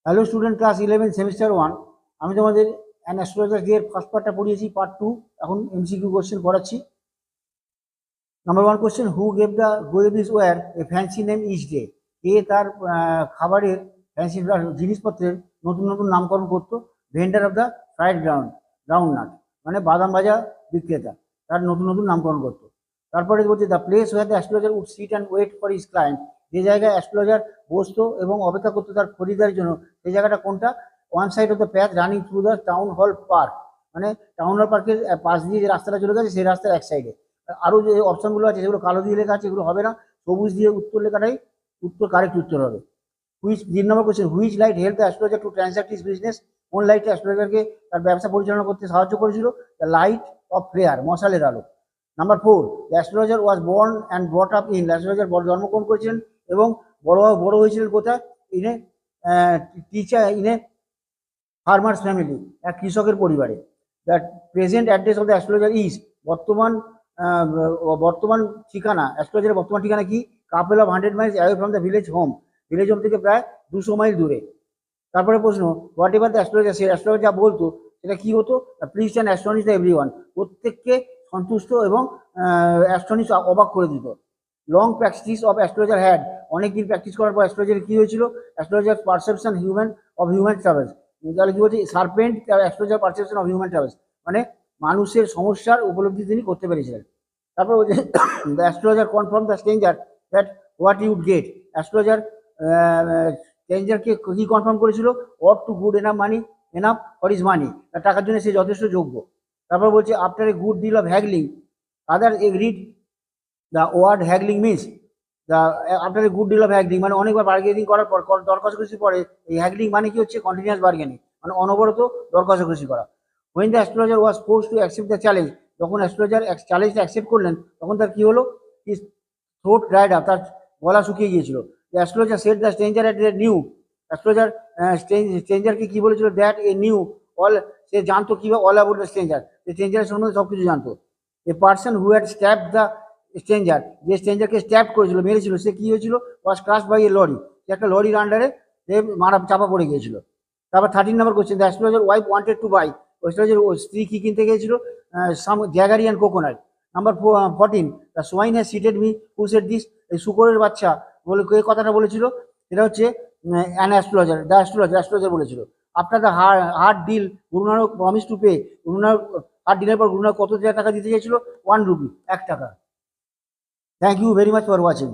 Hello student, class 11 semester 1। আমি তোমাদের an astrologer এর ফার্স্ট পার্টটা পড়িয়েছি, পার্ট 2 এখন এমসিকিউ কোশ্চেন পড়াচ্ছি। Number 1 question, who gave his ware a fancy name each day. কে তার খাবারের ফ্যান্সি জিনিসপত্রের নতুন নতুন নামকরণ করতো? Vendor of the fried groundnut, মানে বাদাম ভাজা বিক্রেতা, তার নতুন নতুন নামকরণ করতো। তারপরে বলছে the place where the astrologer would sit and wait for his client, যে জায়গায় অ্যাস্ট্রোলজার বসতো এবং অপেক্ষা করতো তার খরিদারের জন্য, সেই জায়গাটা কোনটা? One side of the path running through the town hall park, মানে টাউন হল পার্কের পাশ দিয়ে যে রাস্তাটা চলে গেছে সেই রাস্তার এক সাইডে। আরও যে অপশনগুলো আছে সেগুলো কালো দিয়ে লেখা আছে, এগুলো হবে না, সবুজ দিয়ে উত্তর লেখাটাই কারেক্ট উত্তর হবে। হুইচ 3 নম্বর question, which light help the astrologer to transact his business, কোন লাইটটা অ্যাস্ট্রোলজারকে তার ব্যবসা পরিচালনা করতে সাহায্য করেছিল? দ্য লাইট অফ প্রেয়ার, মশালের আলো। Number 4, the astrologer was born and brought up in, astrologer জন্মগ্রহণ করেছিলেন এবং বড় হয়েছিলেন কোথায়? ইনে টিচার ইনে ফার্মার্স ফ্যামিলি, এক কৃষকের পরিবারে। The present address of the astrologer is, বর্তমান বর্তমান ঠিকানা, অ্যাস্ট্রোলজারের বর্তমান ঠিকানা কি? Couple of 100 Miles away from the village home থেকে প্রায় 200 মাইল দূরে। তারপরে প্রশ্ন, what ever the astrologer, say astrologer যা বলতো সেটা কি হতো? Please and astonish the everyone, প্রত্যেককে সন্তুষ্ট এবং অ্যাস্টনিশ অবাক করে দিত। Long practice of astrologer had, অনেকদিন প্র্যাকটিস করার পর অ্যাস্ট্রোলজার কি হয়েছিল? অ্যাস্ট্রোলজার পারসেপশন হিউম্যান ট্রাভেলস, তাহলে কি বলছে? Serpent astrologer perception of human travels, মানে মানুষের সমস্যার উপলব্ধি তিনি করতে পেরেছিলেন। তারপর বলছে the astrologer confirm the stranger that what you'd get, astrologer স্ট্রেঞ্জারকে কি কনফার্ম করেছিল? What to good enough for his money, তার টাকার জন্য সে যথেষ্ট যোগ্য। তারপর বলছে after a good deal of haggling other agreed, the word haggling means the after a good deal of haggling, মানে অনেকবার বার্গেনিং করার পর, দর কষাকষি পরে, এই হ্যাগলিং মানে কি হচ্ছে? কন্টিনিউয়াস বার্গেনিং, মানে অনবরত দর কষাকষি করা। When the astrologer was forced to accept the challenge, যখন অ্যাস্ট্রোলজার চ্যালেঞ্জটা অ্যাকসেপ্ট করলেন তখন তার কি হলো? হিজ থ্রোট ড্রাইড আপ, তার গলা শুকিয়ে গিয়েছিল। The astrologer said the stranger at the knew, astrologer স্ট্রেঞ্জারকে কি বলেছিল? দ্যাট এ নিউ অল, সে জানতো কিভাবে অল অ্যাবাউট দ্য স্ট্রেঞ্জার, সে স্ট্রেঞ্জারের সম্বন্ধে সব কিছু জানতো। A person who had stabbed the stranger, যে স্ট্রেঞ্জারকে স্ট্যাপ করেছিল, মেরেছিল, সে কি হয়েছিল? Was crushed by a lorry, সে একটা লরির আন্ডারে চাপা পড়ে গিয়েছিল। তারপর 13 নম্বর question, the astrologer wife wanted to by, astrologer স্ত্রী কি কিনতে গিয়েছিল? Some jaggery and coconut. Number 14, the swine has cheated me, who said this, এই শুকরের বাচ্চা বলে কে কথাটা বলেছিল? এটা হচ্ছে অ্যান অ্যাস্ট্রোলজার, দ্য অ্যাস্ট্রোলজার বলেছিল। After the hard deal Guru Nanak promise to pay, Guru Nanak hard ডিলের পর গুরু নানক কত টাকা দিতে চেয়েছিল? 1 রুপি, 1 টাকা। Thank you very much for watching.